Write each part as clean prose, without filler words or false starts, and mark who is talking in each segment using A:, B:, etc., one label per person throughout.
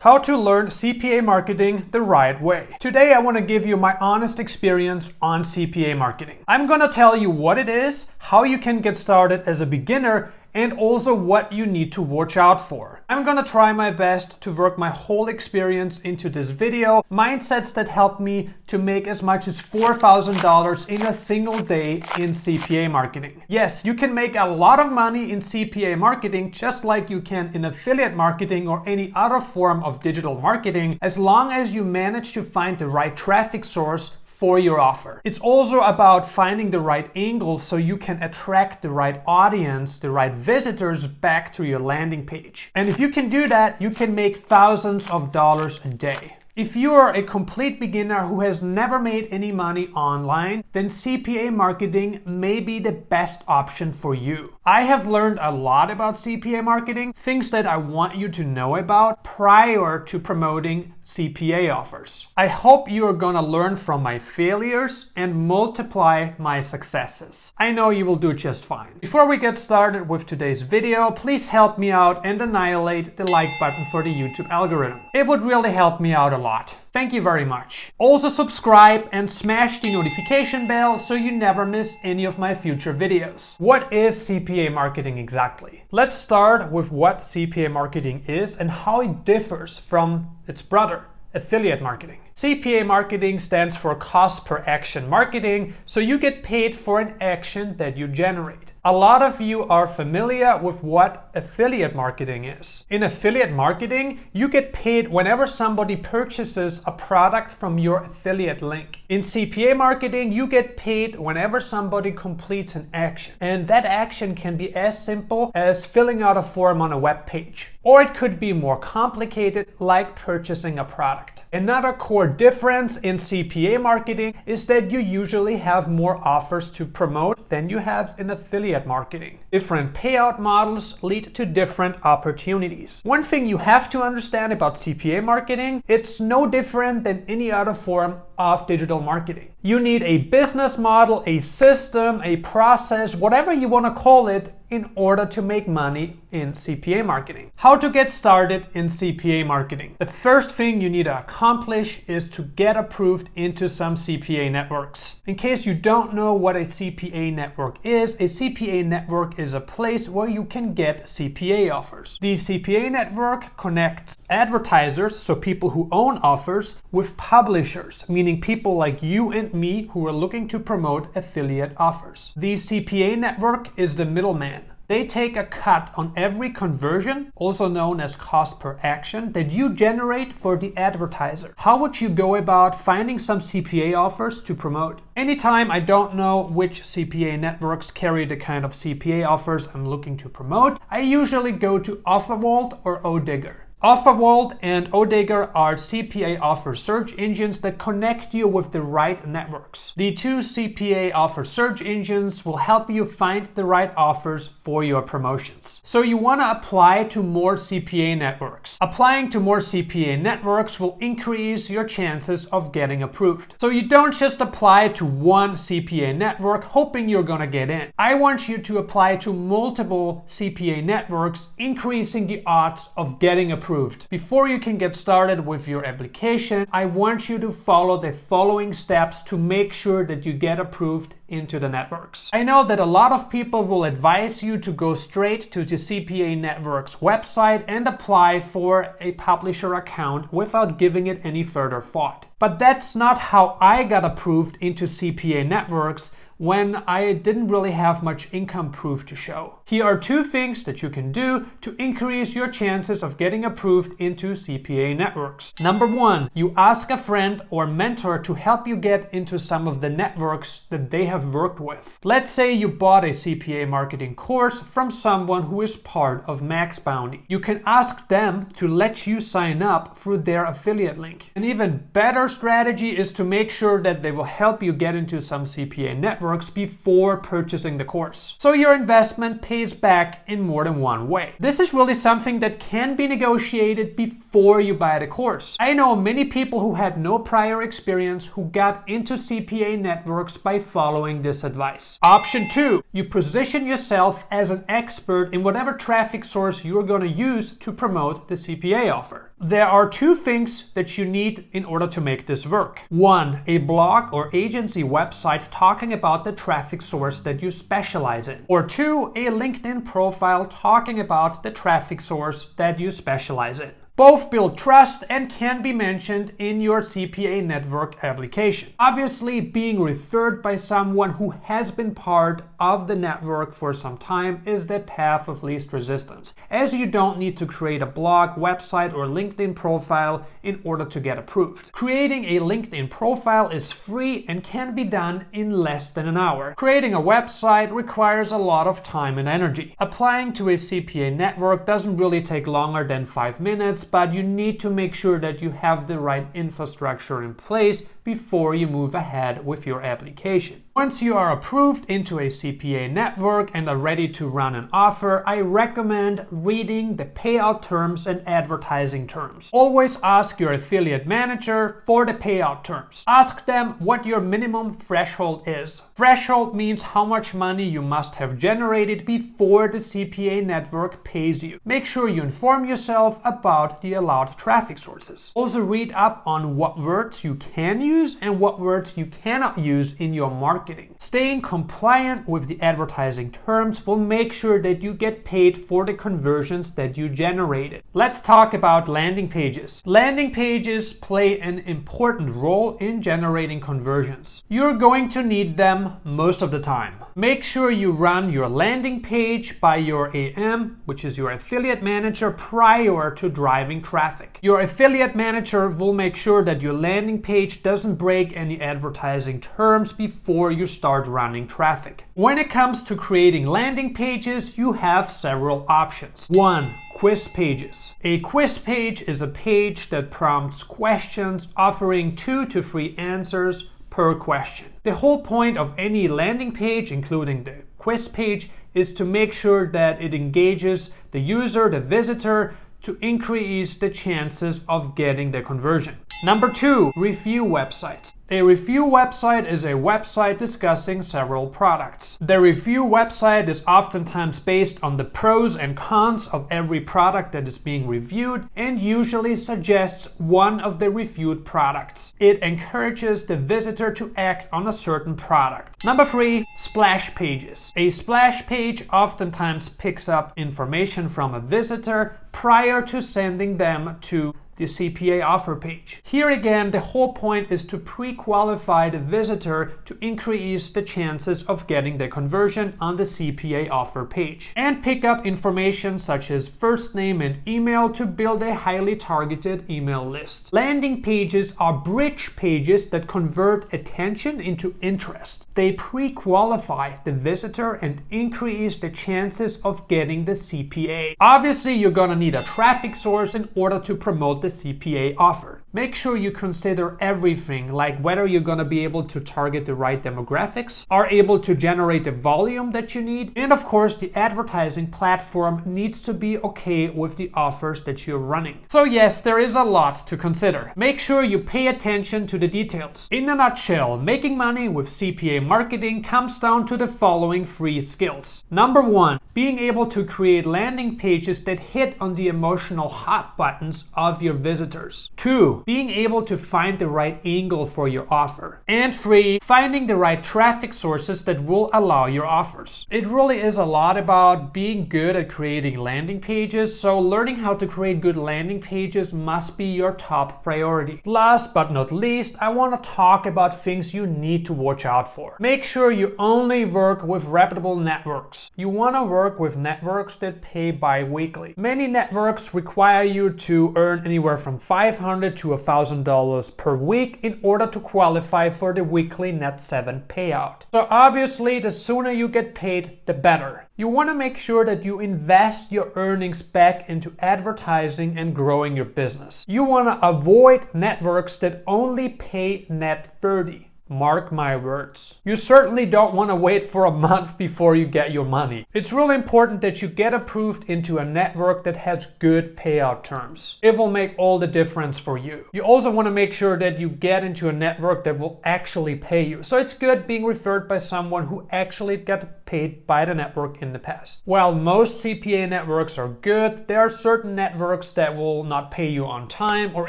A: How to learn CPA marketing the right way. Today I want to give you my honest experience on CPA marketing. I'm going to tell you what it is, how you can get started as a beginner, and also what you need to watch out for. I'm gonna try my best to work my whole experience into this video, mindsets that help me to make as much as $4,000 in a single day in CPA marketing. Yes, you can make a lot of money in CPA marketing just like you can in affiliate marketing or any other form of digital marketing, as long as you manage to find the right traffic source for your offer. It's also about finding the right angle so you can attract the right audience, the right visitors back to your landing page. And if you can do that, you can make thousands of dollars a day. If you are a complete beginner who has never made any money online, then CPA marketing may be the best option for you. I have learned a lot about CPA marketing, things that I want you to know about prior to promoting CPA offers. I hope you are gonna learn from my failures and multiply my successes. I know you will do just fine. Before we get started with today's video, please help me out and annihilate the like button for the YouTube algorithm. It would really help me out a lot. Thank you very much. Also subscribe and smash the notification bell so you never miss any of my future videos. What is CPA marketing exactly? Let's start with what CPA marketing is and how it differs from its brother, affiliate marketing. CPA marketing stands for cost per action marketing, so you get paid for an action that you generate. A lot of you are familiar with what affiliate marketing is. In affiliate marketing, you get paid whenever somebody purchases a product from your affiliate link. In CPA marketing, you get paid whenever somebody completes an action. And that action can be as simple as filling out a form on a web page. Or it could be more complicated, like purchasing a product. Another core difference in CPA marketing is that you usually have more offers to promote than you have in affiliate marketing. Different payout models lead to different opportunities. One thing you have to understand about CPA marketing, it's no different than any other form of digital marketing. You need a business model, a system, a process, whatever you want to call it, in order to make money in CPA marketing. How to get started in CPA marketing. The first thing you need to accomplish is to get approved into some CPA networks. In case you don't know what a CPA network is, a CPA network is a place where you can get CPA offers. The CPA network connects advertisers, so people who own offers, with publishers, meaning people like you and me who are looking to promote affiliate offers. The CPA network is the middleman. They take a cut on every conversion, also known as cost per action, that you generate for the advertiser. How would you go about finding some CPA offers to promote? Anytime I don't know which CPA networks carry the kind of CPA offers I'm looking to promote, I usually go to OfferVault or ODigger. OfferVault and ODigger are CPA offer search engines that connect you with the right networks. The two CPA offer search engines will help you find the right offers for your promotions. So you want to apply to more CPA networks. Applying to more CPA networks will increase your chances of getting approved. So you don't just apply to one CPA network hoping you're gonna get in. I want you to apply to multiple CPA networks, increasing the odds of getting approved. Before you can get started with your application, I want you to follow the following steps to make sure that you get approved into the networks. I know that a lot of people will advise you to go straight to the CPA network's website and apply for a publisher account without giving it any further thought. But that's not how I got approved into CPA networks when I didn't really have much income proof to show. Here are two things that you can do to increase your chances of getting approved into CPA networks. Number one, you ask a friend or mentor to help you get into some of the networks that they have worked with. Let's say you bought a CPA marketing course from someone who is part of Max Bounty. You can ask them to let you sign up through their affiliate link. An even better strategy is to make sure that they will help you get into some CPA networks before purchasing the course. So your investment pays back in more than one way. This is really something that can be negotiated before you buy the course. I know many people who had no prior experience who got into CPA networks by following this advice. Option 2, you position yourself as an expert in whatever traffic source you're going to use to promote the CPA offer. There are two things that you need in order to make this work. One, a blog or agency website talking about the traffic source that you specialize in. Or two, a LinkedIn profile talking about the traffic source that you specialize in. Both build trust and can be mentioned in your CPA network application. Obviously, being referred by someone who has been part of the network for some time is the path of least resistance, as you don't need to create a blog, website, or LinkedIn profile in order to get approved. Creating a LinkedIn profile is free and can be done in less than an hour. Creating a website requires a lot of time and energy. Applying to a CPA network doesn't really take longer than 5 minutes, but you need to make sure that you have the right infrastructure in place before you move ahead with your application. Once you are approved into a CPA network and are ready to run an offer, I recommend reading the payout terms and advertising terms. Always ask your affiliate manager for the payout terms. Ask them what your minimum threshold is. Threshold means how much money you must have generated before the CPA network pays you. Make sure you inform yourself about the allowed traffic sources. Also read up on what words you can use and what words you cannot use in your marketing. Staying compliant with the advertising terms will make sure that you get paid for the conversions that you generated. Let's talk about landing pages. Landing pages play an important role in generating conversions. You're going to need them most of the time. Make sure you run your landing page by your AM, which is your affiliate manager, prior to driving traffic. Your affiliate manager will make sure that your landing page doesn't break any advertising terms before you start running traffic. When it comes to creating landing pages, you have several options. 1. Quiz pages. A quiz page is a page that prompts questions offering 2 to 3 answers per question. The whole point of any landing page, including the quiz page, is to make sure that it engages the user, the visitor, to increase the chances of getting the conversion. Number 2, review websites. A review website is a website discussing several products. The review website is oftentimes based on the pros and cons of every product that is being reviewed and usually suggests one of the reviewed products. It encourages the visitor to act on a certain product. Number 3, splash pages. A splash page oftentimes picks up information from a visitor prior to sending them to the CPA offer page. Here again, the whole point is to pre-qualify the visitor to increase the chances of getting the conversion on the CPA offer page, and pick up information such as first name and email to build a highly targeted email list. Landing pages are bridge pages that convert attention into interest. They pre-qualify the visitor and increase the chances of getting the CPA. Obviously, you're gonna need a traffic source in order to promote the CPA offer. Make sure you consider everything, like whether you're going to be able to target the right demographics, are able to generate the volume that you need, and of course the advertising platform needs to be okay with the offers that you're running. So yes, there is a lot to consider. Make sure you pay attention to the details. In a nutshell, making money with CPA marketing comes down to the following 3 skills. Number 1, being able to create landing pages that hit on the emotional hot buttons of your visitors. 2, being able to find the right angle for your offer. And 3, finding the right traffic sources that will allow your offers. It really is a lot about being good at creating landing pages, so learning how to create good landing pages must be your top priority. Last but not least, I want to talk about things you need to watch out for. Make sure you only work with reputable networks. You want to work with networks that pay bi-weekly. Many networks require you to earn anywhere from $500 to $1,000 per week in order to qualify for the weekly Net 7 payout. So obviously, the sooner you get paid, the better. You want to make sure that you invest your earnings back into advertising and growing your business. You want to avoid networks that only pay Net 30. Mark my words. You certainly don't want to wait for a month before you get your money. It's really important that you get approved into a network that has good payout terms. It will make all the difference for you. You also want to make sure that you get into a network that will actually pay you. So it's good being referred by someone who actually got paid by the network in the past. While most CPA networks are good, there are certain networks that will not pay you on time, or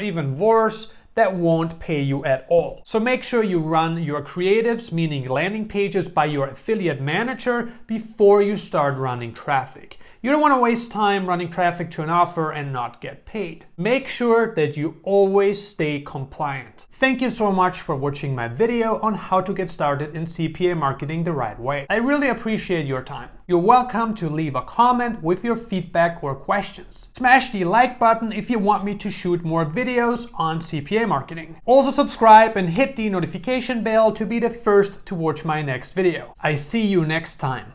A: even worse, that won't pay you at all. So make sure you run your creatives, meaning landing pages, by your affiliate manager before you start running traffic. You don't want to waste time running traffic to an offer and not get paid. Make sure that you always stay compliant. Thank you so much for watching my video on how to get started in CPA marketing the right way. I really appreciate your time. You're welcome to leave a comment with your feedback or questions. Smash the like button if you want me to shoot more videos on CPA marketing. Also subscribe and hit the notification bell to be the first to watch my next video. I see you next time.